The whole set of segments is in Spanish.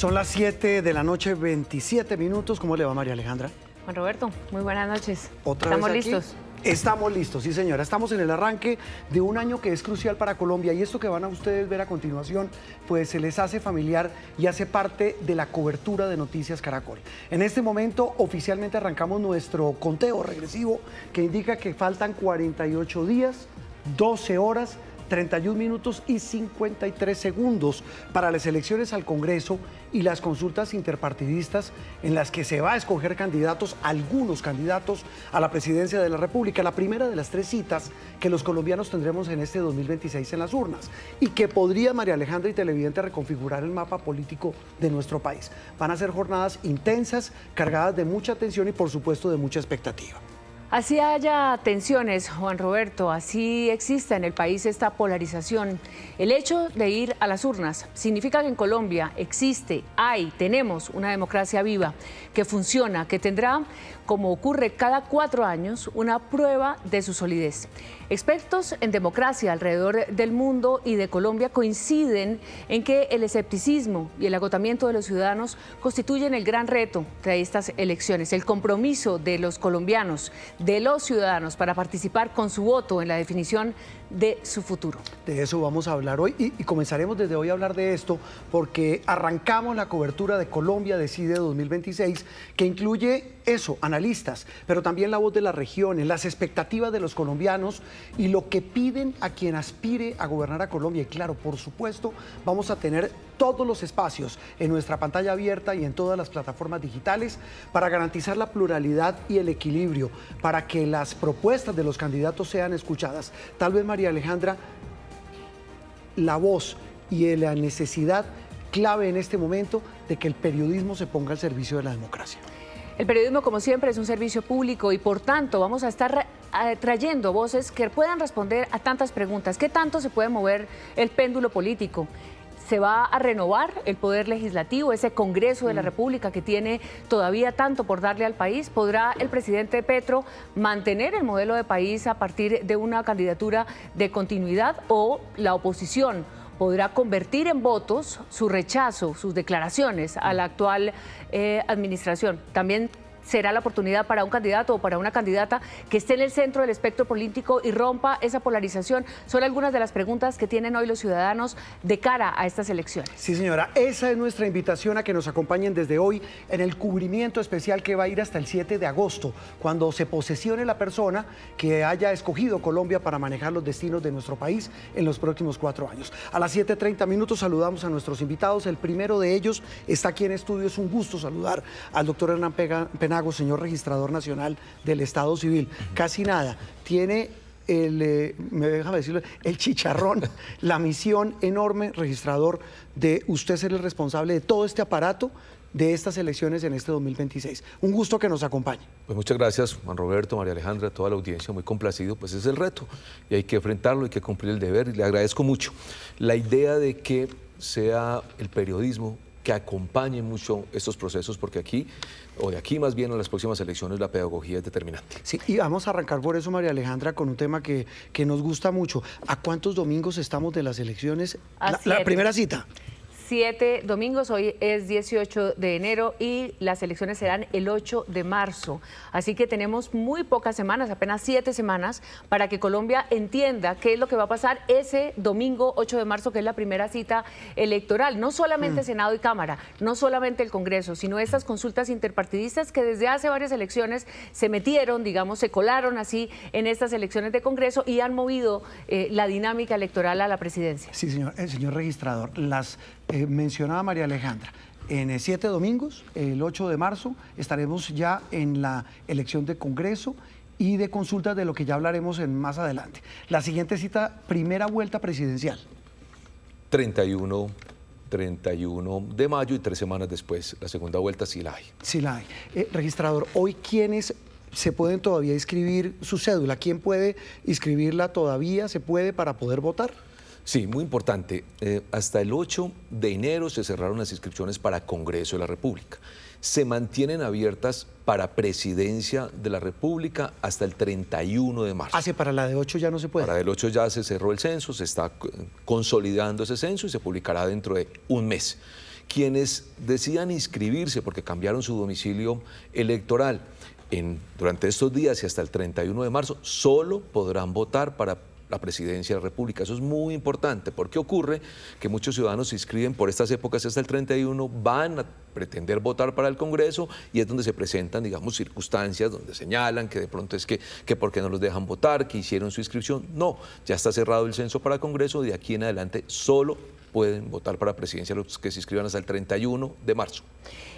Son las 7 de la noche, 27 minutos. ¿Cómo le va, María Alejandra? Juan Roberto, muy buenas noches. ¿Estamos listos? Estamos listos, sí señora. Estamos en el arranque de un año que es crucial para Colombia y esto que van a ustedes ver a continuación, pues se les hace familiar y hace parte de la cobertura de Noticias Caracol. En este momento oficialmente arrancamos nuestro conteo regresivo que indica que faltan 48 días, 12 horas, 31 minutos y 53 segundos para las elecciones al Congreso y las consultas interpartidistas en las que se va a escoger candidatos, algunos candidatos a la presidencia de la República. La primera de las tres citas que los colombianos tendremos en este 2026 en las urnas y que podría, María Alejandra y televidente, reconfigurar el mapa político de nuestro país. Van a ser jornadas intensas, cargadas de mucha atención y por supuesto de mucha expectativa. Así haya tensiones, Juan Roberto, así exista en el país esta polarización. El hecho de ir a las urnas significa que en Colombia tenemos una democracia viva, que funciona, que tendrá, como ocurre cada 4 años, una prueba de su solidez. Expertos en democracia alrededor del mundo y de Colombia coinciden en que el escepticismo y el agotamiento de los ciudadanos constituyen el gran reto de estas elecciones, el compromiso de los colombianos, de los ciudadanos, para participar con su voto en la definición de su futuro. De eso vamos a hablar hoy y comenzaremos desde hoy a hablar de esto porque arrancamos la cobertura de Colombia Decide 2026 que incluye eso, analistas, pero también la voz de las regiones, las expectativas de los colombianos y lo que piden a quien aspire a gobernar a Colombia. Y claro, por supuesto, vamos a tener todos los espacios en nuestra pantalla abierta y en todas las plataformas digitales para garantizar la pluralidad y el equilibrio, para que las propuestas de los candidatos sean escuchadas. Tal vez, María Alejandra, la voz y la necesidad clave en este momento de que el periodismo se ponga al servicio de la democracia. El periodismo, como siempre, es un servicio público y, por tanto, vamos a estar trayendo voces que puedan responder a tantas preguntas. ¿Qué tanto se puede mover el péndulo político? ¿Se va a renovar el poder legislativo, ese Congreso de la República que tiene todavía tanto por darle al país? ¿Podrá el presidente Petro mantener el modelo de país a partir de una candidatura de continuidad o la oposición podrá convertir en votos su rechazo, sus declaraciones a la actual administración? También será la oportunidad para un candidato o para una candidata que esté en el centro del espectro político y rompa esa polarización. Son algunas de las preguntas que tienen hoy los ciudadanos de cara a estas elecciones. Sí, señora, esa es nuestra invitación a que nos acompañen desde hoy en el cubrimiento especial que va a ir hasta el 7 de agosto, cuando se posesione la persona que haya escogido Colombia para manejar los destinos de nuestro país en los próximos 4 años. A las 7:30 minutos saludamos a nuestros invitados. El primero de ellos está aquí en estudio. Es un gusto saludar al doctor Hernán Penago, señor registrador nacional del Estado Civil. Casi nada, tiene déjame decirlo, el chicharrón, la misión enorme, registrador, de usted ser el responsable de todo este aparato de estas elecciones en este 2026. Un gusto que nos acompañe. Pues muchas gracias, Juan Roberto, María Alejandra, toda la audiencia, muy complacido. Pues es el reto y hay que enfrentarlo, hay que cumplir el deber y le agradezco mucho la idea de que sea el periodismo que acompañe mucho estos procesos, porque aquí, o de aquí más bien, en las próximas elecciones, la pedagogía es determinante. Sí, y vamos a arrancar por eso, María Alejandra, con un tema que nos gusta mucho. ¿A cuántos domingos estamos de las elecciones? La primera cita. 7 domingos, hoy es 18 de enero y las elecciones serán el 8 de marzo. Así que tenemos muy pocas semanas, apenas 7 semanas, para que Colombia entienda qué es lo que va a pasar ese domingo 8 de marzo, que es la primera cita electoral. No solamente Senado y Cámara, no solamente el Congreso, sino estas consultas interpartidistas que desde hace varias elecciones se metieron, digamos, se colaron así en estas elecciones de Congreso y han movido la dinámica electoral a la presidencia. Sí, señor, señor registrador, mencionaba María Alejandra, en 7 domingos, el 8 de marzo, estaremos ya en la elección de Congreso y de consultas, de lo que ya hablaremos más adelante. La siguiente cita, primera vuelta presidencial. 31 de mayo y 3 semanas después, la segunda vuelta sí la hay. Sí la hay. Registrador, hoy, ¿quiénes se pueden todavía inscribir su cédula? ¿Quién puede inscribirla todavía? ¿Se puede para poder votar? Sí, muy importante. Hasta el 8 de enero se cerraron las inscripciones para Congreso de la República. Se mantienen abiertas para Presidencia de la República hasta el 31 de marzo. Ah, sí, para la de 8 ya no se puede. Para el 8 ya se cerró el censo, se está consolidando ese censo y se publicará dentro de un mes. quienes decidan inscribirse porque cambiaron su domicilio electoral durante estos días y hasta el 31 de marzo, solo podrán votar para la presidencia de la República. Eso es muy importante, porque ocurre que muchos ciudadanos se inscriben por estas épocas hasta el 31, van a pretender votar para el Congreso y es donde se presentan, digamos, circunstancias donde señalan que de pronto es que por qué no los dejan votar, que hicieron su inscripción. No, ya está cerrado el censo para Congreso, de aquí en adelante solo pueden votar para presidencia los que se inscriban hasta el 31 de marzo.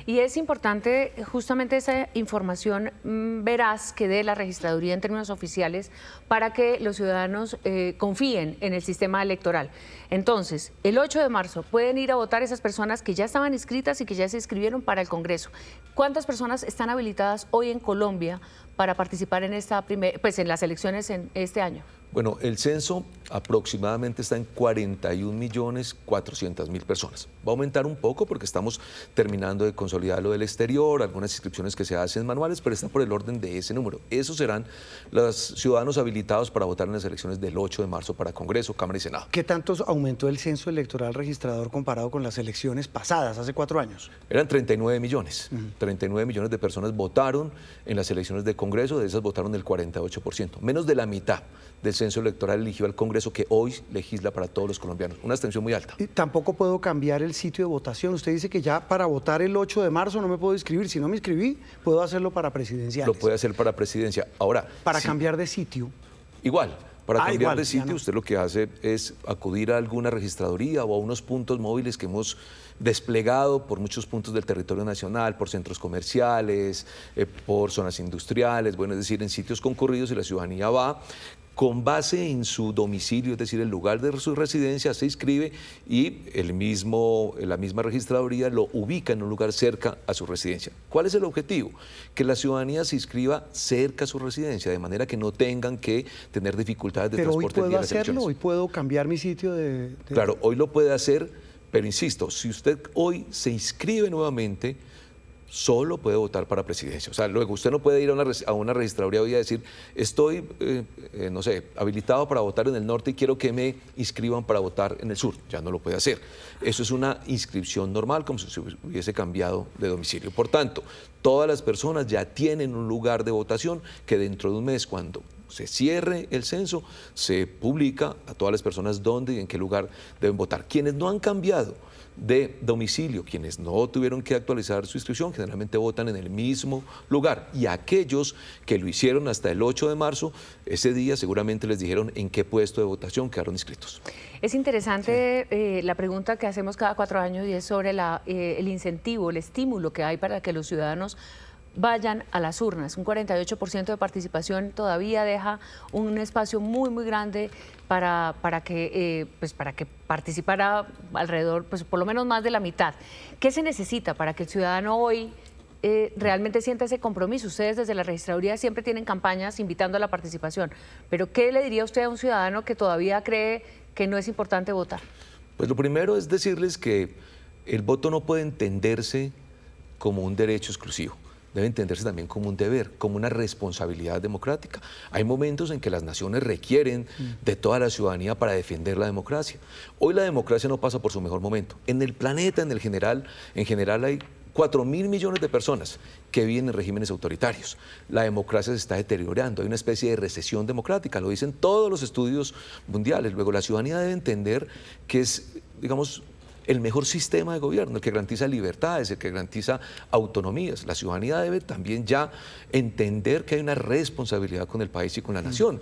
Y es importante justamente esa información veraz que dé la registraduría en términos oficiales para que los ciudadanos confíen en el sistema electoral. Entonces, el 8 de marzo pueden ir a votar esas personas que ya estaban inscritas y que ya se inscribieron para el Congreso. ¿Cuántas personas están habilitadas hoy en Colombia para participar en en las elecciones en este año? Bueno, el censo aproximadamente está en 41.400.000 personas. Va a aumentar un poco porque estamos terminando de consolidar lo del exterior, algunas inscripciones que se hacen manuales, pero está por el orden de ese número. Esos serán los ciudadanos habilitados para votar en las elecciones del 8 de marzo para Congreso, Cámara y Senado. ¿Qué tanto aumentó el censo electoral registrador comparado con las elecciones pasadas, hace 4 años? Eran 39 millones. 39 millones de personas votaron en las elecciones de Congreso, de esas votaron el 48%, menos de la mitad del censo electoral eligió al Congreso, que hoy legisla para todos los colombianos. Una abstención muy alta. Y tampoco puedo cambiar el sitio de votación. Usted dice que ya para votar el 8 de marzo no me puedo inscribir. Si no me inscribí, puedo hacerlo para presidenciales. Lo puede hacer para presidencia. Ahora, para cambiar de sitio. Igual. Para cambiar de sitio, no. Usted lo que hace es acudir a alguna registraduría o a unos puntos móviles que hemos desplegado por muchos puntos del territorio nacional, por centros comerciales, por zonas industriales, bueno, es decir, en sitios concurridos, y la ciudadanía va con base en su domicilio, es decir, el lugar de su residencia, se inscribe y la misma registraduría lo ubica en un lugar cerca a su residencia. ¿Cuál es el objetivo? Que la ciudadanía se inscriba cerca a su residencia, de manera que no tengan que tener dificultades de transporte. Pero hoy puedo hacerlo, hoy puedo cambiar mi sitio de... Claro, hoy lo puede hacer, pero insisto, si usted hoy se inscribe nuevamente, solo puede votar para presidencia. O sea, luego usted no puede ir a una registraduría hoy a decir, estoy, no sé, habilitado para votar en el norte y quiero que me inscriban para votar en el sur. Ya no lo puede hacer. Eso es una inscripción normal, como si se hubiese cambiado de domicilio. Por tanto, todas las personas ya tienen un lugar de votación que dentro de un mes, cuando se cierre el censo, se publica a todas las personas dónde y en qué lugar deben votar. Quienes no han cambiado de domicilio, quienes no tuvieron que actualizar su inscripción, generalmente votan en el mismo lugar, y aquellos que lo hicieron hasta el 8 de marzo, ese día seguramente les dijeron en qué puesto de votación quedaron inscritos. Es interesante la pregunta que hacemos cada 4 años, y es sobre el incentivo, el estímulo que hay para que los ciudadanos vayan a las urnas. Un 48% de participación todavía deja un espacio muy, muy grande para que participara alrededor, pues por lo menos más de la mitad. ¿Qué se necesita para que el ciudadano hoy realmente sienta ese compromiso? Ustedes desde la registraduría siempre tienen campañas invitando a la participación, pero ¿qué le diría usted a un ciudadano que todavía cree que no es importante votar? Pues lo primero es decirles que el voto no puede entenderse como un derecho exclusivo. Debe entenderse también como un deber, como una responsabilidad democrática. Hay momentos en que las naciones requieren de toda la ciudadanía para defender la democracia. Hoy la democracia no pasa por su mejor momento. En el planeta, en general hay 4.000 millones de personas que viven en regímenes autoritarios. La democracia se está deteriorando, hay una especie de recesión democrática, lo dicen todos los estudios mundiales. Luego la ciudadanía debe entender que es, digamos, el mejor sistema de gobierno, el que garantiza libertades, el que garantiza autonomías. La ciudadanía debe también ya entender que hay una responsabilidad con el país y con la nación.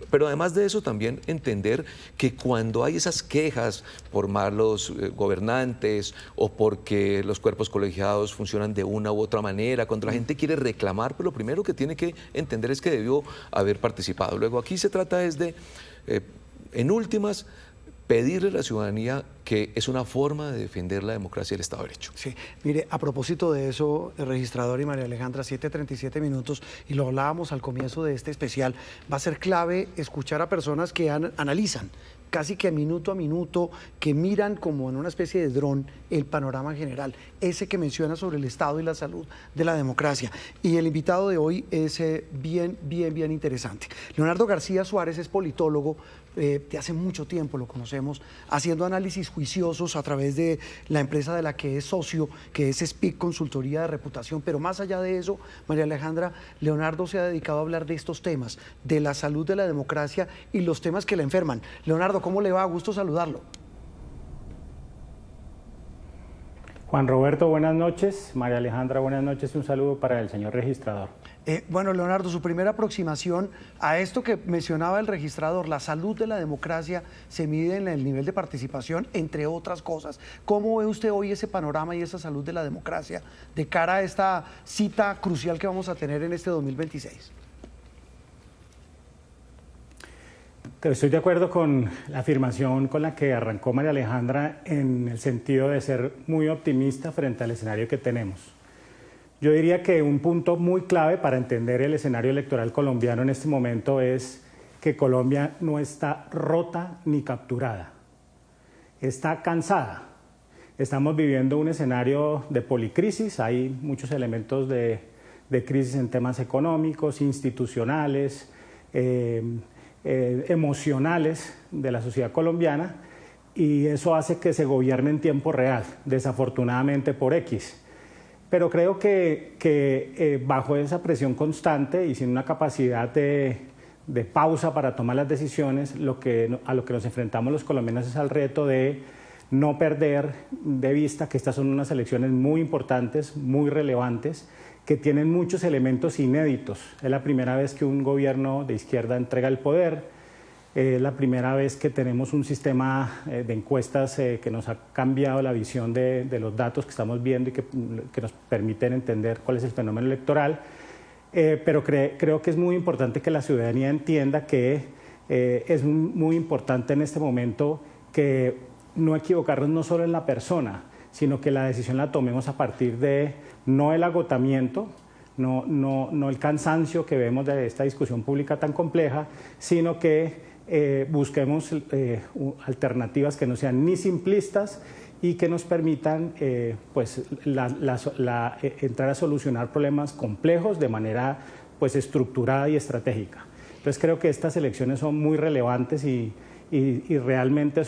Pero además de eso, también entender que cuando hay esas quejas por malos gobernantes o porque los cuerpos colegiados funcionan de una u otra manera, cuando la gente quiere reclamar, pues lo primero que tiene que entender es que debió haber participado. Luego aquí se trata es de, en últimas, pedirle a la ciudadanía que es una forma de defender la democracia y el Estado de Derecho. Sí, mire, a propósito de eso, el registrador y María Alejandra, 7:37 minutos, y lo hablábamos al comienzo de este especial, va a ser clave escuchar a personas que analizan casi que minuto a minuto, que miran como en una especie de dron el panorama general, ese que menciona sobre el estado y la salud de la democracia. Y el invitado de hoy es bien interesante. Leonardo García Suárez es politólogo, de hace mucho tiempo lo conocemos, haciendo análisis juiciosos a través de la empresa de la que es socio, que es SPIC Consultoría de Reputación, pero más allá de eso, María Alejandra, Leonardo se ha dedicado a hablar de estos temas, de la salud de la democracia y los temas que la enferman. Leonardo, ¿cómo le va? Gusto saludarlo. Juan Roberto, buenas noches. María Alejandra, buenas noches. Un saludo para el señor registrador. Bueno, Leonardo, su primera aproximación a esto que mencionaba el registrador, la salud de la democracia se mide en el nivel de participación, entre otras cosas. ¿Cómo ve usted hoy ese panorama y esa salud de la democracia de cara a esta cita crucial que vamos a tener en este 2026? Estoy de acuerdo con la afirmación con la que arrancó María Alejandra en el sentido de ser muy optimista frente al escenario que tenemos. Yo diría que un punto muy clave para entender el escenario electoral colombiano en este momento es que Colombia no está rota ni capturada, está cansada. Estamos viviendo un escenario de policrisis, hay muchos elementos de crisis en temas económicos, institucionales, emocionales de la sociedad colombiana, y eso hace que se gobierne en tiempo real, desafortunadamente por X. Pero creo que bajo esa presión constante y sin una capacidad de pausa para tomar las decisiones, a lo que nos enfrentamos los colombianos es al reto de no perder de vista que estas son unas elecciones muy importantes, muy relevantes, que tienen muchos elementos inéditos. Es la primera vez que un gobierno de izquierda entrega el poder, es la primera vez que tenemos un sistema de encuestas que nos ha cambiado la visión de los datos que estamos viendo y que nos permiten entender cuál es el fenómeno electoral, pero creo que es muy importante que la ciudadanía entienda que es muy importante en este momento que no equivocarnos no solo en la persona, sino que la decisión la tomemos a partir de no el agotamiento, no el cansancio que vemos de esta discusión pública tan compleja, sino que busquemos alternativas que no sean ni simplistas y que nos permitan entrar a solucionar problemas complejos de manera estructurada y estratégica. Entonces creo que estas elecciones son muy relevantes y realmente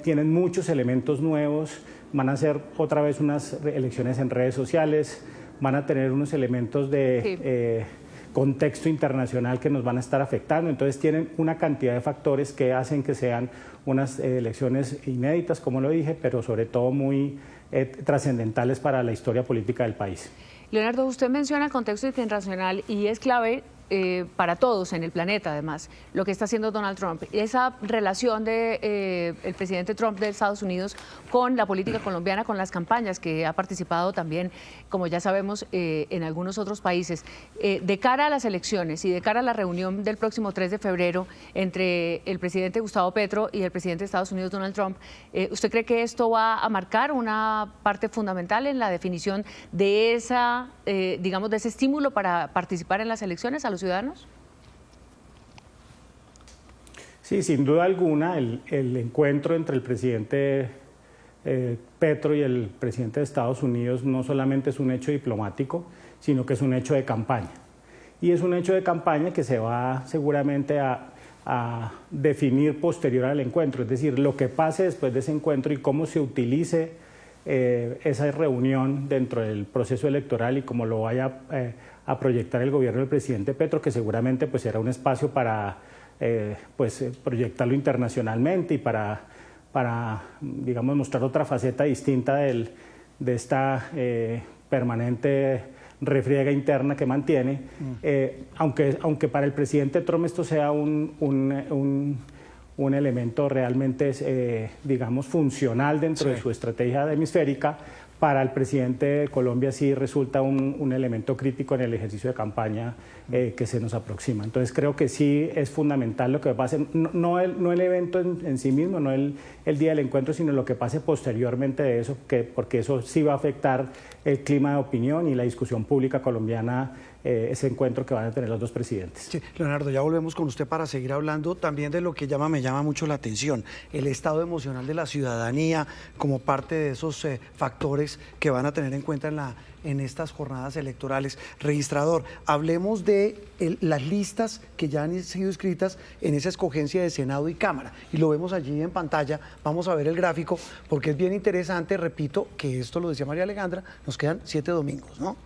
tienen muchos elementos nuevos. Van a ser otra vez unas elecciones en redes sociales, van a tener unos elementos de contexto internacional que nos van a estar afectando, entonces tienen una cantidad de factores que hacen que sean unas elecciones inéditas, como lo dije, pero sobre todo muy trascendentales para la historia política del país. Leonardo, usted menciona el contexto internacional y es clave para todos en el planeta, además, lo que está haciendo Donald Trump. Esa relación de el presidente Trump de Estados Unidos con la política colombiana, con las campañas que ha participado también, como ya sabemos, en algunos otros países. De cara a las elecciones y de cara a la reunión del próximo 3 de febrero entre el presidente Gustavo Petro y el presidente de Estados Unidos, Donald Trump, ¿usted cree que esto va a marcar una parte fundamental en la definición de esa, digamos, de ese estímulo para participar en las elecciones a los ciudadanos? Sí, sin duda alguna, el encuentro entre el presidente Petro y el presidente de Estados Unidos no solamente es un hecho diplomático, sino que es un hecho de campaña. Y es un hecho de campaña que se va seguramente a definir posterior al encuentro, es decir, lo que pase después de ese encuentro y cómo se utilice esa reunión dentro del proceso electoral y cómo lo vaya a proyectar el gobierno del presidente Petro, que seguramente será un espacio para proyectarlo internacionalmente y para digamos, mostrar otra faceta distinta de esta permanente refriega interna que mantiene, aunque para el presidente Trump esto sea un elemento realmente, digamos, funcional dentro de su estrategia hemisférica, para el presidente de Colombia sí resulta un elemento crítico en el ejercicio de campaña que se nos aproxima. Entonces creo que sí es fundamental lo que pase, no el evento en sí mismo, no el día del encuentro, sino lo que pase posteriormente de eso, porque eso sí va a afectar el clima de opinión y la discusión pública colombiana ese encuentro que van a tener los dos presidentes. Sí, Leonardo, ya volvemos con usted para seguir hablando también de lo que me llama mucho la atención, el estado emocional de la ciudadanía como parte de esos factores que van a tener en cuenta en estas jornadas electorales. Registrador, hablemos de las listas que ya han sido escritas en esa escogencia de Senado y Cámara, y lo vemos allí en pantalla. Vamos a ver el gráfico porque es bien interesante. Repito que esto lo decía María Alejandra, nos quedan 7 domingos, ¿no?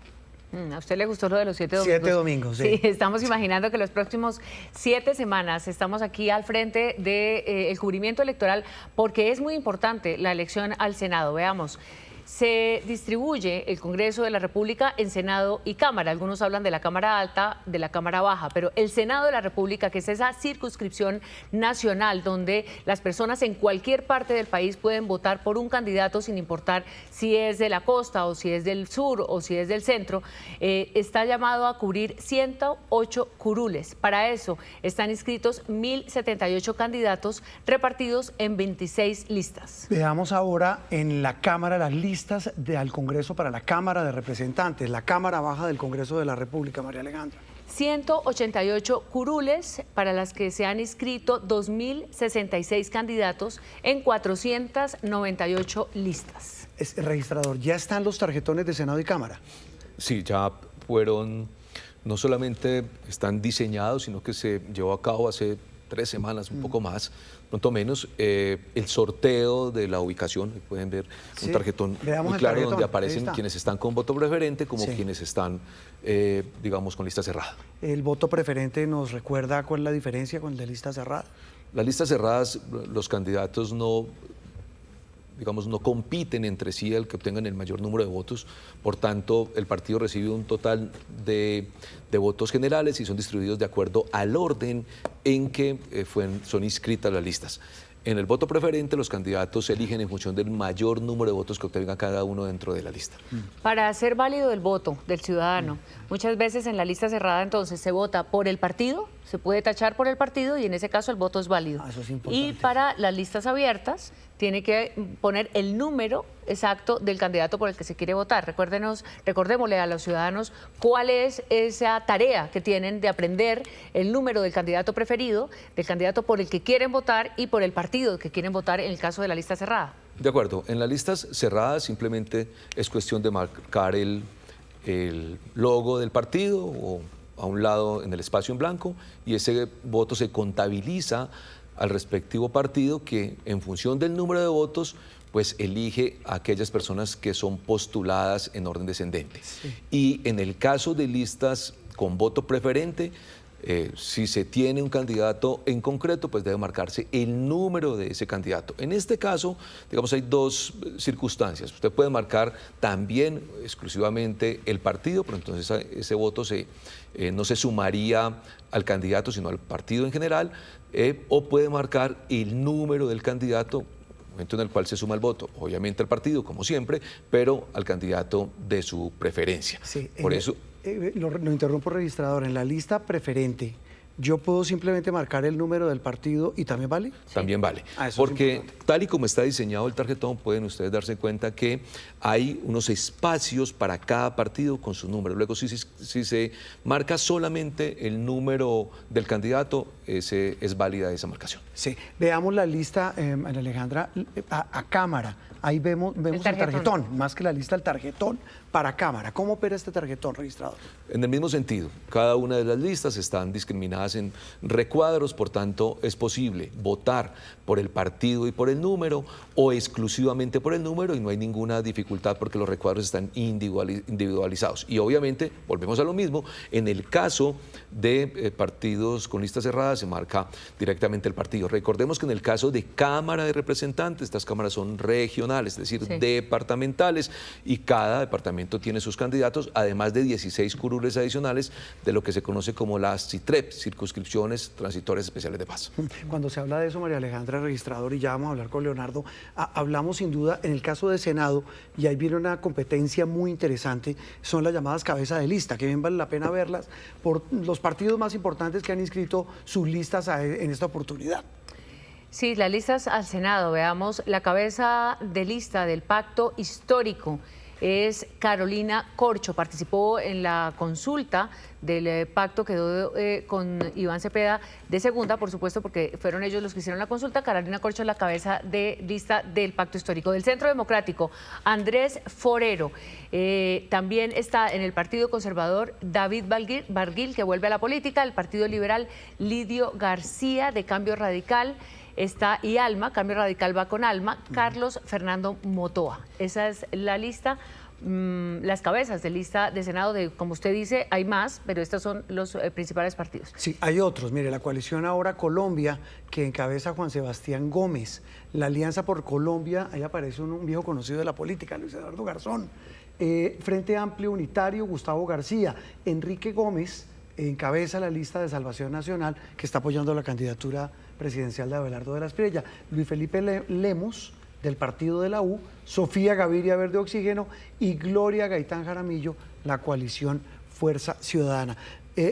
¿A usted le gustó lo de los 7 domingos? 7 domingos, sí. Sí, estamos imaginando que los próximos 7 semanas estamos aquí al frente del cubrimiento electoral, porque es muy importante la elección al Senado. Veamos. Se distribuye el Congreso de la República en Senado y Cámara. Algunos hablan de la Cámara Alta, de la Cámara Baja, pero el Senado de la República, que es esa circunscripción nacional donde las personas en cualquier parte del país pueden votar por un candidato sin importar si es de la costa o si es del sur o si es del centro, está llamado a cubrir 108 curules. Para eso están inscritos 1.078 candidatos repartidos en 26 listas. Veamos ahora en la Cámara las listas al Congreso para la Cámara de Representantes, la Cámara Baja del Congreso de la República, María Alejandra. 188 curules para las que se han inscrito 2.066 candidatos en 498 listas. Registrador, ¿ya están los tarjetones de Senado y Cámara? Sí, ya fueron, no solamente están diseñados, sino que se llevó a cabo hace 3 semanas, un poco más, pronto menos, el sorteo de la ubicación. Pueden ver un tarjetón muy claro donde aparecen quienes están con voto preferente como quienes están, digamos, con lista cerrada. ¿El voto preferente nos recuerda cuál es la diferencia con el de lista cerrada? Las listas cerradas, los candidatos no compiten entre sí el que obtengan el mayor número de votos, por tanto el partido recibe un total de votos generales y son distribuidos de acuerdo al orden en que son inscritas las listas. En el voto preferente, los candidatos se eligen en función del mayor número de votos que obtenga cada uno dentro de la lista. Para hacer válido el voto del ciudadano, muchas veces en la lista cerrada entonces se vota por el partido, se puede tachar por el partido y en ese caso el voto es válido. Eso es importante. Y para las listas abiertas tiene que poner el número exacto del candidato por el que se quiere votar. Recordémosle a los ciudadanos cuál es esa tarea que tienen de aprender el número del candidato preferido, del candidato por el que quieren votar y por el partido que quieren votar en el caso de la lista cerrada. De acuerdo, en las listas cerradas simplemente es cuestión de marcar el logo del partido o a un lado en el espacio en blanco, y ese voto se contabiliza al respectivo partido, que en función del número de votos pues elige a aquellas personas que son postuladas en orden descendente. Sí. Y en el caso de listas con voto preferente, si se tiene un candidato en concreto, pues debe marcarse el número de ese candidato. En este caso, digamos, hay 2 circunstancias. Usted puede marcar también exclusivamente el partido, pero entonces ese voto no se sumaría al candidato, sino al partido en general, o puede marcar el número del candidato, momento en el cual se suma el voto, obviamente al partido, como siempre, pero al candidato de su preferencia. Sí, por eso... Lo interrumpo, registrador. En la lista preferente, ¿yo puedo simplemente marcar el número del partido y también vale? También vale, porque tal y como está diseñado el tarjetón, pueden ustedes darse cuenta que hay unos espacios para cada partido con su número. Luego, si se marca solamente el número del candidato, es válida esa marcación. Sí, veamos la lista, Ana Alejandra, a Cámara. Ahí vemos el tarjetón, más que la lista, el tarjetón para Cámara. ¿Cómo opera este tarjetón, registrador? En el mismo sentido, cada una de las listas están discriminadas en recuadros, por tanto es posible votar por el partido y por el número o exclusivamente por el número, y no hay ninguna dificultad porque los recuadros están individualizados. Y obviamente, volvemos a lo mismo, en el caso de partidos con listas cerradas se marca directamente el partido. Recordemos que en el caso de Cámara de Representantes, estas cámaras son regionales, es decir, departamentales, y cada departamento tiene sus candidatos, además de 16 curules adicionales de lo que se conoce como las CITREP, circunscripciones transitorias especiales de paz. Cuando se habla de eso, María Alejandra, registrador, y ya vamos a hablar con Leonardo, hablamos sin duda en el caso de Senado, y ahí viene una competencia muy interesante, son las llamadas cabeza de lista, que bien vale la pena verlas por los partidos más importantes que han inscrito sus listas en esta oportunidad. Sí, las listas al Senado, veamos la cabeza de lista del pacto histórico es Carolina Corcho. Participó en la consulta del pacto, quedó con Iván Cepeda de segunda, por supuesto, porque fueron ellos los que hicieron la consulta. Carolina Corcho es la cabeza de lista del Pacto Histórico. Del Centro Democrático, Andrés Forero. También está en el Partido Conservador David Barguil, que vuelve a la política. El Partido Liberal, Lidio García, de Cambio Radical. Está y Alma, Cambio Radical va con Alma, Carlos Fernando Motoa. Esa es la lista. Las cabezas de lista de Senado, como usted dice, hay más, pero estos son los principales partidos. Sí, hay otros. Mire, la coalición Ahora Colombia, que encabeza Juan Sebastián Gómez. La Alianza por Colombia, ahí aparece un viejo conocido de la política, Luis Eduardo Garzón. Frente Amplio Unitario, Gustavo García. Enrique Gómez encabeza la lista de Salvación Nacional, que está apoyando la candidatura presidencial de Abelardo de la Espriella. Luis Felipe Lemos, del partido de la U, Sofía Gaviria Verde Oxígeno y Gloria Gaitán Jaramillo, la coalición Fuerza Ciudadana.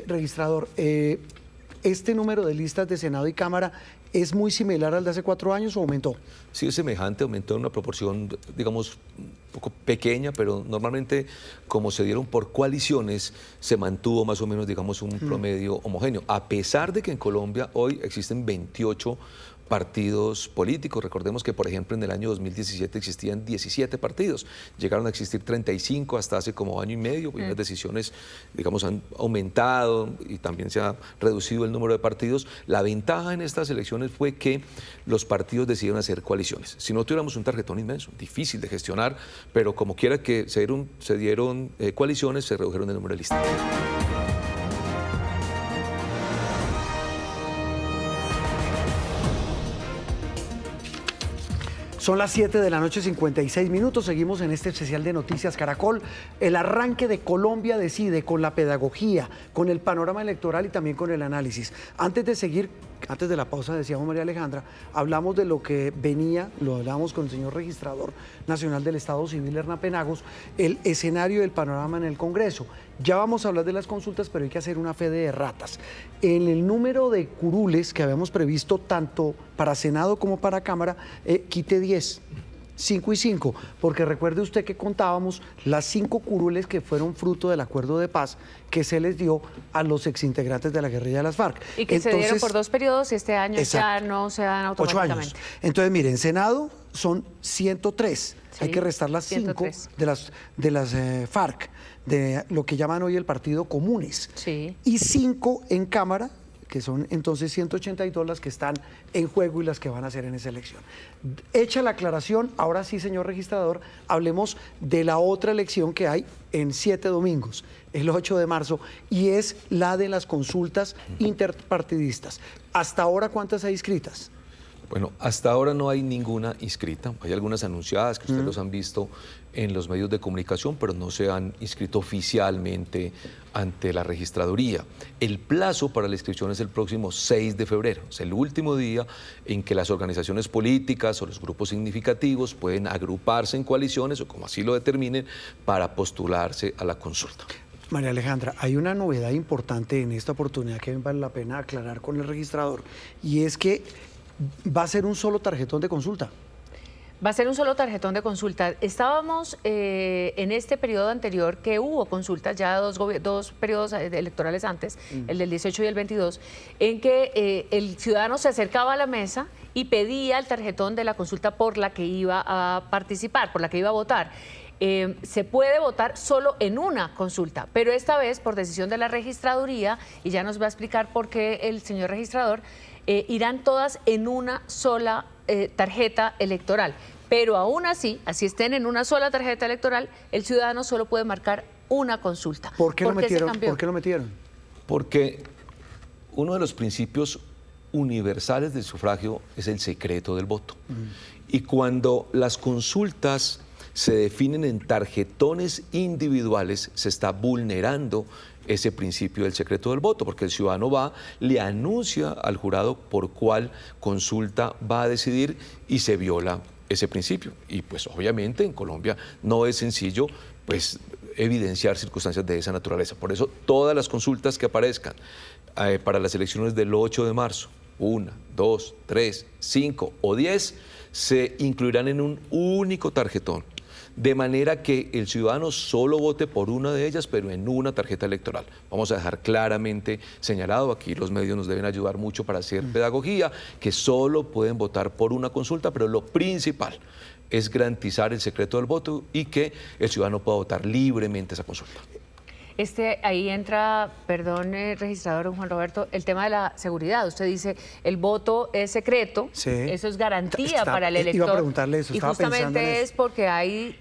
Registrador, ¿este número de listas de Senado y Cámara es muy similar al de hace 4 años o aumentó? Sí, es semejante, aumentó en una proporción, digamos, un poco pequeña, pero normalmente, como se dieron por coaliciones, se mantuvo más o menos, digamos, un promedio homogéneo, a pesar de que en Colombia hoy existen 28 partidos políticos. Recordemos que, por ejemplo, en el año 2017 existían 17 partidos. Llegaron a existir 35 hasta hace como año y medio. Las decisiones, digamos, han aumentado y también se ha reducido el número de partidos. La ventaja en estas elecciones fue que los partidos decidieron hacer coaliciones. Si no tuviéramos un tarjetón inmenso, difícil de gestionar, pero como quiera que se dieron coaliciones, se redujeron el número de listas. Son las 7 de la noche, 56 minutos. Seguimos en este especial de Noticias Caracol. El arranque de Colombia decide, con la pedagogía, con el panorama electoral y también con el análisis. Antes de seguir, antes de la pausa, decíamos María Alejandra, hablamos de lo que venía, lo hablábamos con el señor registrador nacional del Estado Civil, Hernán Penagos, el escenario del panorama en el Congreso. Ya vamos a hablar de las consultas, pero hay que hacer una fe de erratas. En el número de curules que habíamos previsto tanto para Senado como para Cámara, quite 10. 5 y 5, porque recuerde usted que contábamos las 5 curules que fueron fruto del acuerdo de paz que se les dio a los exintegrantes de la guerrilla de las FARC. Y que se dieron por 2 periodos y este año exacto, ya no se dan automáticamente. 8 años. Entonces, miren, en Senado son 103. Sí, hay que restar las 5 de las FARC, de lo que llaman hoy el Partido Comunes. Sí. Y 5 en Cámara, que son entonces 182 las que están en juego y las que van a ser en esa elección. Hecha la aclaración, ahora sí, señor registrador, hablemos de la otra elección que hay en 7 domingos, el 8 de marzo, y es la de las consultas interpartidistas. ¿Hasta ahora cuántas hay inscritas? Bueno, hasta ahora no hay ninguna inscrita. Hay algunas anunciadas que ustedes los han visto en los medios de comunicación, pero no se han inscrito oficialmente ante la registraduría. El plazo para la inscripción es el próximo 6 de febrero. Es el último día en que las organizaciones políticas o los grupos significativos pueden agruparse en coaliciones o como así lo determinen para postularse a la consulta. María Alejandra, hay una novedad importante en esta oportunidad que vale la pena aclarar con el registrador, y es que va a ser un solo tarjetón de consulta. Va a ser un solo tarjetón de consulta. Estábamos en este periodo anterior que hubo consultas, ya dos periodos electorales antes, el del 18 y el 22, en que el ciudadano se acercaba a la mesa y pedía el tarjetón de la consulta por la que iba a participar, por la que iba a votar. Se puede votar solo en una consulta, pero esta vez, por decisión de la registraduría, y ya nos va a explicar por qué el señor registrador, irán todas en una sola tarjeta electoral. Pero aún así estén en una sola tarjeta electoral, el ciudadano solo puede marcar una consulta. ¿Por qué lo metieron? Porque uno de los principios universales del sufragio es el secreto del voto. Y cuando las consultas se definen en tarjetones individuales, se está vulnerando ese principio del secreto del voto, porque el ciudadano va, le anuncia al jurado por cuál consulta va a decidir y se viola ese principio. Y pues obviamente en Colombia no es sencillo pues evidenciar circunstancias de esa naturaleza. Por eso todas las consultas que aparezcan para las elecciones del 8 de marzo, 1, 2, 3, 5 o 10, se incluirán en un único tarjetón. de manera que el ciudadano solo vote por una de ellas, pero en una tarjeta electoral. Vamos a dejar claramente señalado, aquí los medios nos deben ayudar mucho para hacer pedagogía, que solo pueden votar por una consulta, pero lo principal es garantizar el secreto del voto y que el ciudadano pueda votar libremente esa consulta. Ahí entra, perdón, registrador don Juan Roberto, el tema de la seguridad. Usted dice, el voto es secreto, Sí. eso es garantía para el elector. Iba a preguntarle eso, y estaba pensando en justamente eso. es porque hay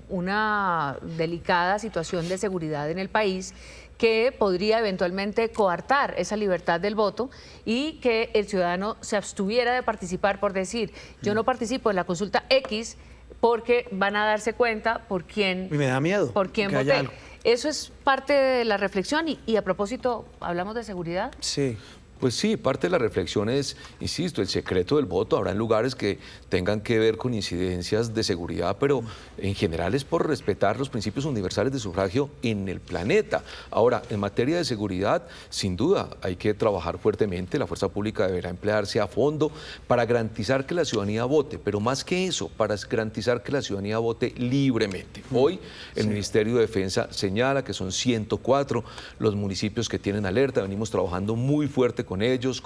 una delicada situación de seguridad en el país que podría eventualmente coartar esa libertad del voto y que el ciudadano se abstuviera de participar por decir, yo no participo en la consulta X porque van a darse cuenta por quién, Y me da miedo por quién que haya voté. algo. Eso es parte de la reflexión y a propósito, hablamos de seguridad. Sí. Pues sí, parte de la reflexión es, insisto, el secreto del voto. Habrá lugares que tengan que ver con incidencias de seguridad, pero en general es por respetar los principios universales de sufragio en el planeta. Ahora, en materia de seguridad, sin duda, hay que trabajar fuertemente. La fuerza pública deberá emplearse a fondo para garantizar que la ciudadanía vote, pero más que eso, para garantizar que la ciudadanía vote libremente. Hoy, el Ministerio de Defensa señala que son 104 los municipios que tienen alerta. Venimos trabajando muy fuerte con ellos,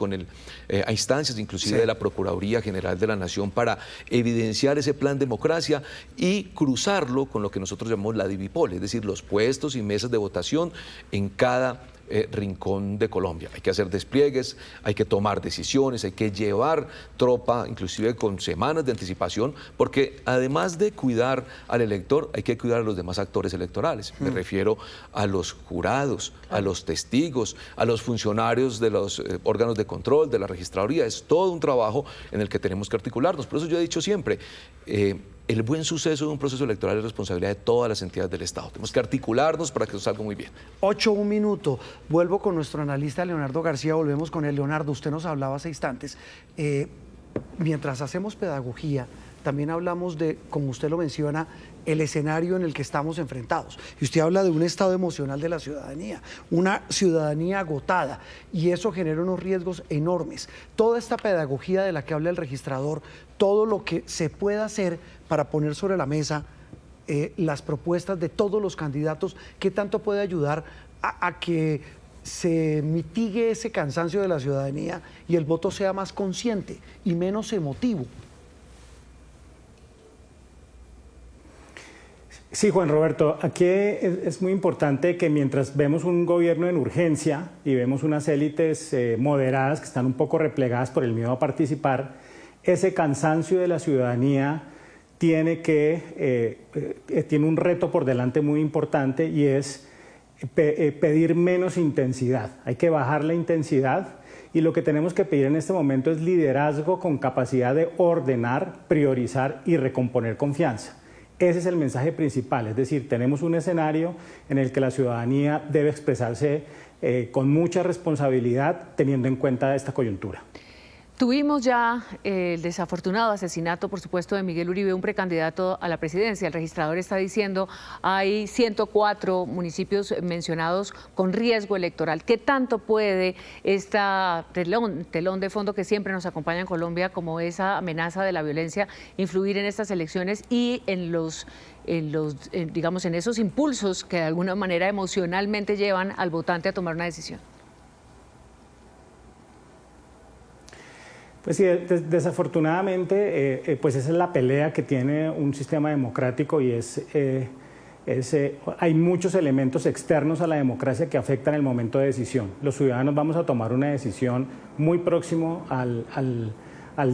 a instancias inclusive de la Procuraduría General de la Nación para evidenciar ese plan democracia y cruzarlo con lo que nosotros llamamos la Divipol, es decir, los puestos y mesas de votación en cada rincón de Colombia. Hay que hacer despliegues, hay que tomar decisiones, hay que llevar tropa, inclusive con semanas de anticipación, porque además de cuidar al elector, hay que cuidar a los demás actores electorales. Me refiero a los jurados, a los testigos, a los funcionarios de los órganos de control, de la registraduría. Es todo un trabajo en el que tenemos que articularnos. Por eso yo he dicho siempre, el buen suceso de un proceso electoral es responsabilidad de todas las entidades del Estado. Tenemos que articularnos para que eso salga muy bien. 8, un minuto. Vuelvo con nuestro analista Leonardo García, volvemos con él. Leonardo, usted nos hablaba hace instantes. Mientras hacemos pedagogía, también hablamos de, como usted lo menciona, el escenario en el que estamos enfrentados. Y usted habla de un estado emocional de la ciudadanía, una ciudadanía agotada, y eso genera unos riesgos enormes. Toda esta pedagogía de la que habla el registrador, todo lo que se pueda hacer para poner sobre la mesa las propuestas de todos los candidatos, ¿qué tanto puede ayudar a que se mitigue ese cansancio de la ciudadanía y el voto sea más consciente y menos emotivo? Sí, Juan Roberto, aquí es muy importante que mientras vemos un gobierno en urgencia y vemos unas élites moderadas que están un poco replegadas por el miedo a participar, ese cansancio de la ciudadanía tiene un reto por delante muy importante y es pedir menos intensidad. Hay que bajar la intensidad y lo que tenemos que pedir en este momento es liderazgo con capacidad de ordenar, priorizar y recomponer confianza. Ese es el mensaje principal, es decir, tenemos un escenario en el que la ciudadanía debe expresarse con mucha responsabilidad teniendo en cuenta esta coyuntura. Tuvimos ya el desafortunado asesinato, por supuesto, de Miguel Uribe, un precandidato a la presidencia. El registrador está diciendo hay 104 municipios mencionados con riesgo electoral. ¿Qué tanto puede esta telón de fondo que siempre nos acompaña en Colombia como esa amenaza de la violencia influir en estas elecciones y digamos, en esos impulsos que de alguna manera emocionalmente llevan al votante a tomar una decisión? Pues sí, desafortunadamente, pues esa es la pelea que tiene un sistema democrático y hay muchos elementos externos a la democracia que afectan el momento de decisión. Los ciudadanos vamos a tomar una decisión muy próximo al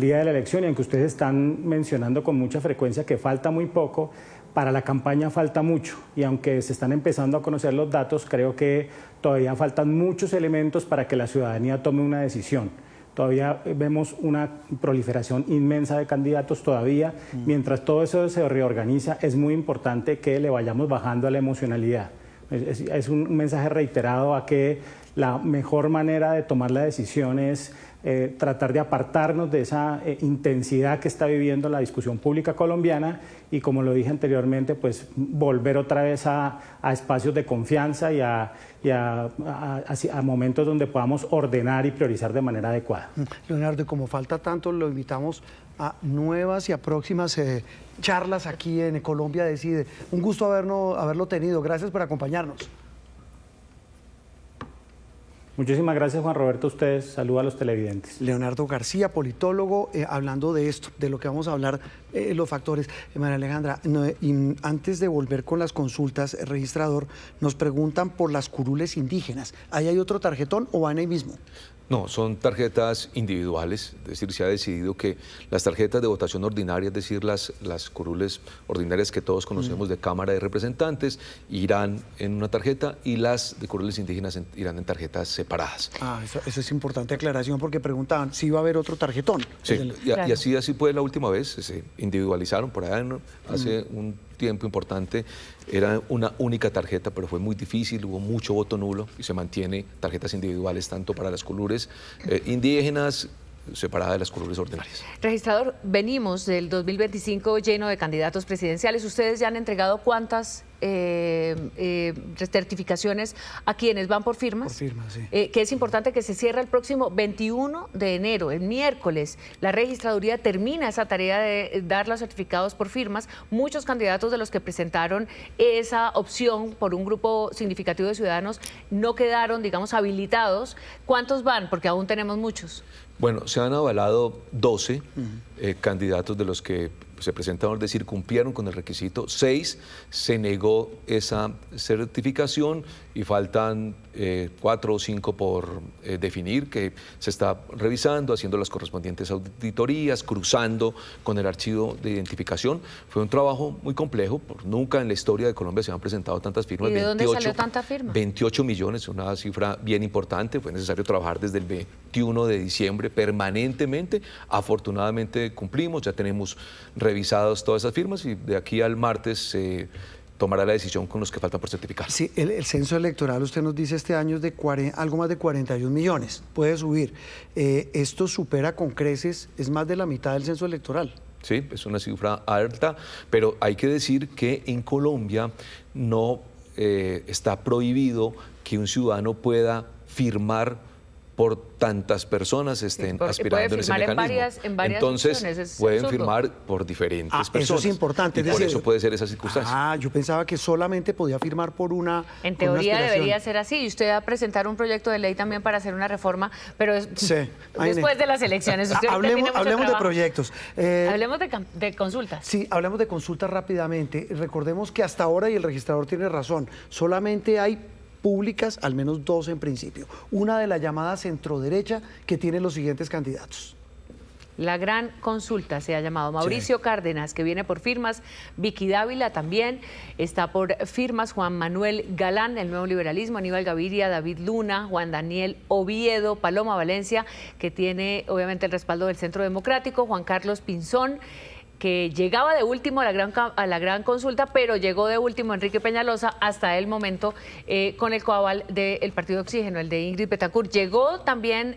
día de la elección y aunque ustedes están mencionando con mucha frecuencia que falta muy poco, para la campaña falta mucho y aunque se están empezando a conocer los datos, creo que todavía faltan muchos elementos para que la ciudadanía tome una decisión. Todavía vemos una proliferación inmensa de candidatos todavía. Mientras todo eso se reorganiza, es muy importante que le vayamos bajando a la emocionalidad. Es un mensaje reiterado a que la mejor manera de tomar la decisión es tratar de apartarnos de esa intensidad que está viviendo la discusión pública colombiana y, como lo dije anteriormente, pues volver otra vez a espacios de confianza y a momentos donde podamos ordenar y priorizar de manera adecuada. Leonardo, y como falta tanto, lo invitamos a nuevas y a próximas charlas aquí en Colombia Decide. Un gusto haberlo tenido. Gracias por acompañarnos. Muchísimas gracias, Juan Roberto, a ustedes. Saludos a los televidentes. Leonardo García, politólogo, hablando de esto, de lo que vamos a hablar, los factores. María Alejandra, y antes de volver con las consultas, registrador, nos preguntan por las curules indígenas. ¿Ahí hay otro tarjetón o van ahí mismo? No, son tarjetas individuales, es decir, se ha decidido que las tarjetas de votación ordinaria, es decir, las curules ordinarias que todos conocemos de Cámara de Representantes, irán en una tarjeta y las de curules indígenas irán en tarjetas separadas. Eso es importante aclaración porque preguntaban si iba a haber otro tarjetón. Sí, y así fue la última vez, se individualizaron por allá hace un tiempo importante, era una única tarjeta, pero fue muy difícil, hubo mucho voto nulo y se mantiene tarjetas individuales tanto para las curules indígenas separada de las curules ordinarias. Registrador, venimos del 2025 lleno de candidatos presidenciales. Ustedes ya han entregado ¿cuántas certificaciones a quienes van por firmas? Por firmas, sí. Que es importante que se cierre el próximo 21 de enero, el miércoles. La registraduría termina esa tarea de dar los certificados por firmas. Muchos candidatos de los que presentaron esa opción por un grupo significativo de ciudadanos no quedaron, digamos, habilitados. ¿Cuántos van? Porque aún tenemos muchos. Bueno, se han avalado 12 candidatos de los que se presentaron, es decir, cumplieron con el requisito. 6 se negó esa certificación y faltan 4 o 5 por definir, que se está revisando, haciendo las correspondientes auditorías, cruzando con el archivo de identificación. Fue un trabajo muy complejo, porque nunca en la historia de Colombia se han presentado tantas firmas. ¿Y de dónde salió tanta firma? 28 millones, una cifra bien importante. Fue necesario trabajar desde el 21 de diciembre permanentemente. Afortunadamente cumplimos, ya tenemos revisadas todas esas firmas y de aquí al martes se tomará la decisión con los que faltan por certificar. Sí, el censo electoral, usted nos dice este año es de algo más de 41 millones, puede subir. Esto supera con creces, es más de la mitad del censo electoral. Sí, es una cifra alta, pero hay que decir que en Colombia no está prohibido que un ciudadano pueda firmar por tantas personas estén aspirando en ese mecanismo. En varias Entonces, pueden firmar por diferentes personas. Eso es importante. Y por eso puede ser esa circunstancia. Yo pensaba que solamente podía firmar por una. En teoría debería ser así. Y usted va a presentar un proyecto de ley también para hacer una reforma, pero después de las elecciones. Hablemos de proyectos. Hablemos de consultas. Sí, hablemos de consultas rápidamente. Recordemos que hasta ahora, y el registrador tiene razón, solamente hay públicas, al menos 2 en principio. Una de la llamada centroderecha que tiene los siguientes candidatos. La gran consulta se ha llamado. Mauricio Cárdenas, que viene por firmas. Vicky Dávila también está por firmas. Juan Manuel Galán, el Nuevo Liberalismo. Aníbal Gaviria, David Luna, Juan Daniel Oviedo, Paloma Valencia, que tiene obviamente el respaldo del Centro Democrático. Juan Carlos Pinzón, que llegaba de último a la gran consulta, pero llegó de último Enrique Peñalosa hasta el momento con el coaval del Partido Oxígeno, el de Ingrid Betancourt. Llegó también,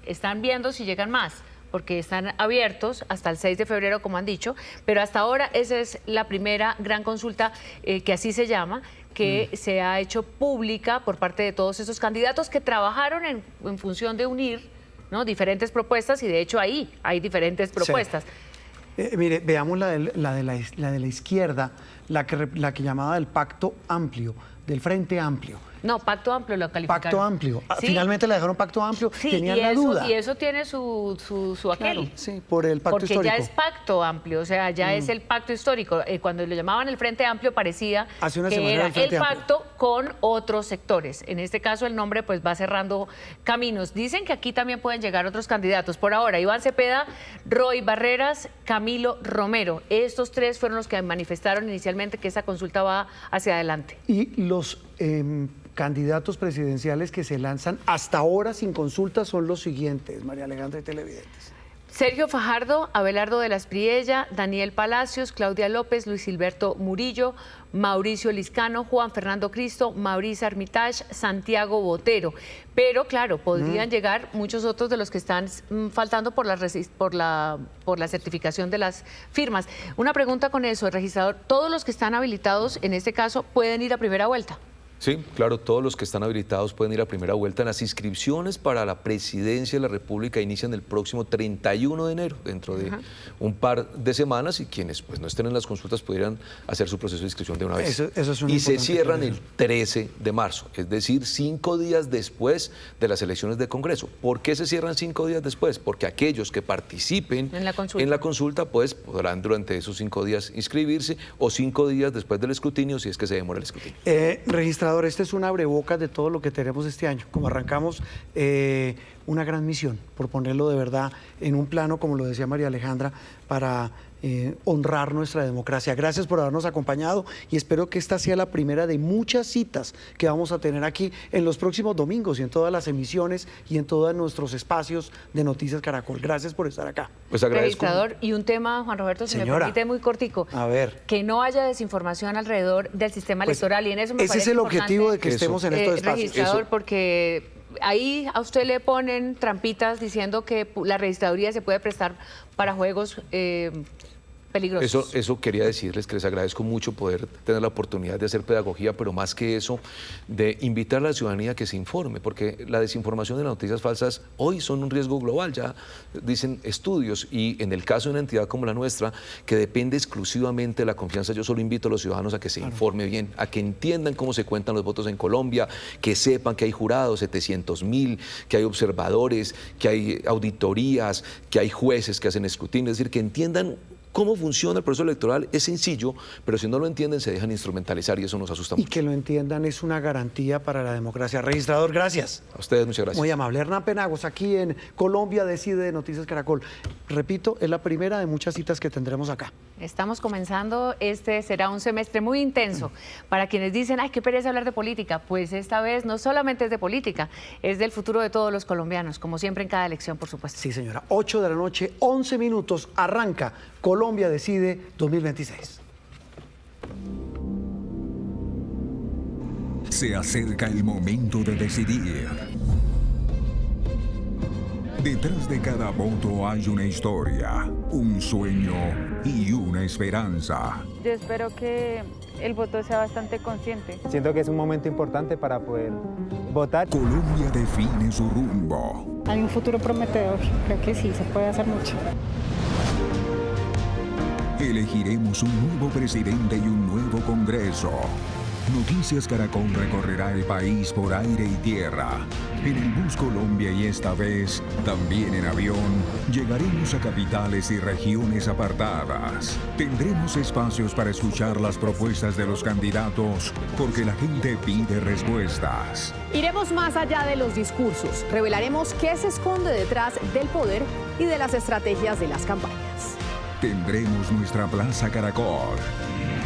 están viendo si llegan más, porque están abiertos hasta el 6 de febrero, como han dicho, pero hasta ahora esa es la primera gran consulta, que así se llama, que se ha hecho pública por parte de todos esos candidatos que trabajaron en función de unir, ¿no?, diferentes propuestas, y de hecho ahí hay diferentes propuestas. Sí. Mire, veamos la de la izquierda, la que llamaba del Pacto Amplio, del Frente Amplio. No, Pacto Amplio lo calificaron. Pacto Amplio. Sí. Finalmente le dejaron Pacto Amplio. Sí, tenían la duda. Y eso tiene su aquel. Claro, sí, por el Pacto Porque Histórico. ya es Pacto Amplio, o sea, ya es el Pacto Histórico. Cuando lo llamaban el Frente Amplio parecía que era el pacto con otros sectores. En este caso el nombre pues va cerrando caminos. Dicen que aquí también pueden llegar otros candidatos. Por ahora, Iván Cepeda, Roy Barreras, Camilo Romero. Estos 3 fueron los que manifestaron inicialmente que esa consulta va hacia adelante. Y los candidatos presidenciales que se lanzan hasta ahora sin consulta son los siguientes, María Alejandra y televidentes. Sergio Fajardo, Abelardo de la Espriella, Daniel Palacios, Claudia López, Luis Gilberto Murillo, Mauricio Liscano, Juan Fernando Cristo, Mauricio Armitage, Santiago Botero. Pero claro, podrían llegar muchos otros de los que están faltando por la certificación de las firmas. Una pregunta con eso, el registrador, ¿todos los que están habilitados en este caso pueden ir a primera vuelta? Sí, claro, todos los que están habilitados pueden ir a primera vuelta. Las inscripciones para la presidencia de la República inician el próximo 31 de enero, dentro de un par de semanas, y quienes pues, no estén en las consultas pudieran hacer su proceso de inscripción de una vez. Eso es y se cierran el 13 de marzo, es decir, 5 días después de las elecciones de Congreso. ¿Por qué se cierran 5 días después? Porque aquellos que participen en la consulta pues, podrán durante esos 5 días inscribirse, o 5 días después del escrutinio, si es que se demora el escrutinio. Registrador, este es un abrebocas de todo lo que tenemos este año. Como arrancamos, una gran misión, por ponerlo de verdad en un plano, como lo decía María Alejandra, para honrar nuestra democracia. Gracias por habernos acompañado y espero que esta sea la primera de muchas citas que vamos a tener aquí en los próximos domingos y en todas las emisiones y en todos nuestros espacios de Noticias Caracol. Gracias por estar acá. Pues agradezco. Registrador, y un tema, Juan Roberto, si me permite, muy cortico. A ver. Que no haya desinformación alrededor del sistema electoral, y en eso me parece ese es el objetivo de que estemos en estos espacios. Registrador, porque ahí a usted le ponen trampitas diciendo que la registraduría se puede prestar para juegos peligrosos. Eso quería decirles, que les agradezco mucho poder tener la oportunidad de hacer pedagogía, pero más que eso, de invitar a la ciudadanía a que se informe, porque la desinformación y las noticias falsas hoy son un riesgo global, ya dicen estudios, y en el caso de una entidad como la nuestra, que depende exclusivamente de la confianza, yo solo invito a los ciudadanos a que se informe bien, a que entiendan cómo se cuentan los votos en Colombia, que sepan que hay jurados, 700.000, que hay observadores, que hay auditorías, que hay jueces que hacen escrutinio, es decir, que entiendan cómo funciona el proceso electoral. Es sencillo, pero si no lo entienden se dejan instrumentalizar y eso nos asusta mucho. Y que lo entiendan es una garantía para la democracia. Registrador, gracias. A ustedes, muchas gracias. Muy amable. Hernán Penagos, aquí en Colombia Decide de Noticias Caracol. Repito, es la primera de muchas citas que tendremos acá. Estamos comenzando, este será un semestre muy intenso. Para quienes dicen, ay, qué pereza hablar de política, pues esta vez no solamente es de política, es del futuro de todos los colombianos, como siempre en cada elección, por supuesto. Sí, señora. 8 de la noche, 11 minutos, arranca Colombia Decide 2026. Se acerca el momento de decidir. Detrás de cada voto hay una historia, un sueño y una esperanza. Yo espero que el voto sea bastante consciente. Siento que es un momento importante para poder votar. Colombia define su rumbo. Hay un futuro prometedor, creo que sí, se puede hacer mucho. Elegiremos un nuevo presidente y un nuevo Congreso. Noticias Caracol recorrerá el país por aire y tierra. En el Bus Colombia, y esta vez también en avión, llegaremos a capitales y regiones apartadas. Tendremos espacios para escuchar las propuestas de los candidatos, porque la gente pide respuestas. Iremos más allá de los discursos. Revelaremos qué se esconde detrás del poder y de las estrategias de las campañas. Tendremos nuestra Plaza Caracol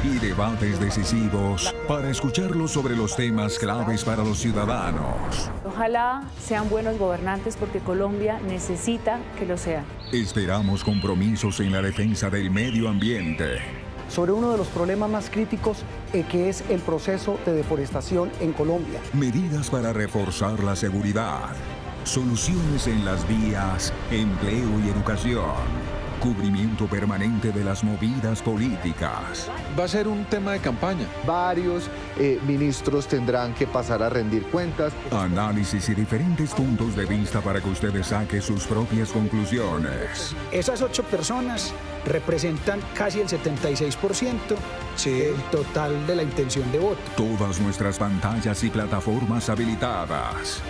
y debates decisivos para escucharlos sobre los temas claves para los ciudadanos. Ojalá sean buenos gobernantes, porque Colombia necesita que lo sean. Esperamos compromisos en la defensa del medio ambiente. Sobre uno de los problemas más críticos que es el proceso de deforestación en Colombia. Medidas para reforzar la seguridad. Soluciones en las vías, empleo y educación. Cubrimiento permanente de las movidas políticas. Va a ser un tema de campaña. Varios ministros tendrán que pasar a rendir cuentas. Análisis y diferentes puntos de vista para que ustedes saquen sus propias conclusiones. Esas 8 personas representan casi el 76% del total de la intención de voto. Todas nuestras pantallas y plataformas habilitadas.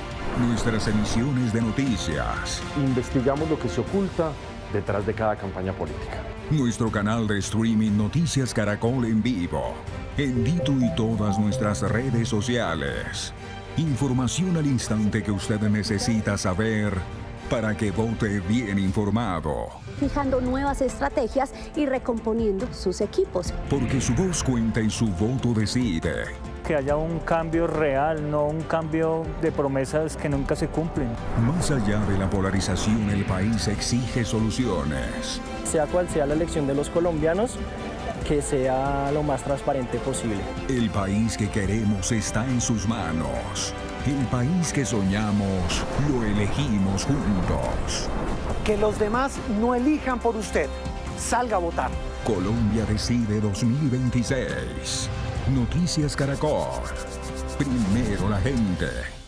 Nuestras emisiones de noticias. Investigamos lo que se oculta detrás de cada campaña política. Nuestro canal de streaming Noticias Caracol en vivo. En Dito y todas nuestras redes sociales. Información al instante que usted necesita saber para que vote bien informado. Fijando nuevas estrategias y recomponiendo sus equipos. Porque su voz cuenta y su voto decide. que haya un cambio real, no un cambio de promesas que nunca se cumplen. Más allá de la polarización, el país exige soluciones. Sea cual sea la elección de los colombianos, que sea lo más transparente posible. El país que queremos está en sus manos. El país que soñamos, lo elegimos juntos. Que los demás no elijan por usted. Salga a votar. Colombia Decide 2026. Noticias Caracol. Primero la gente.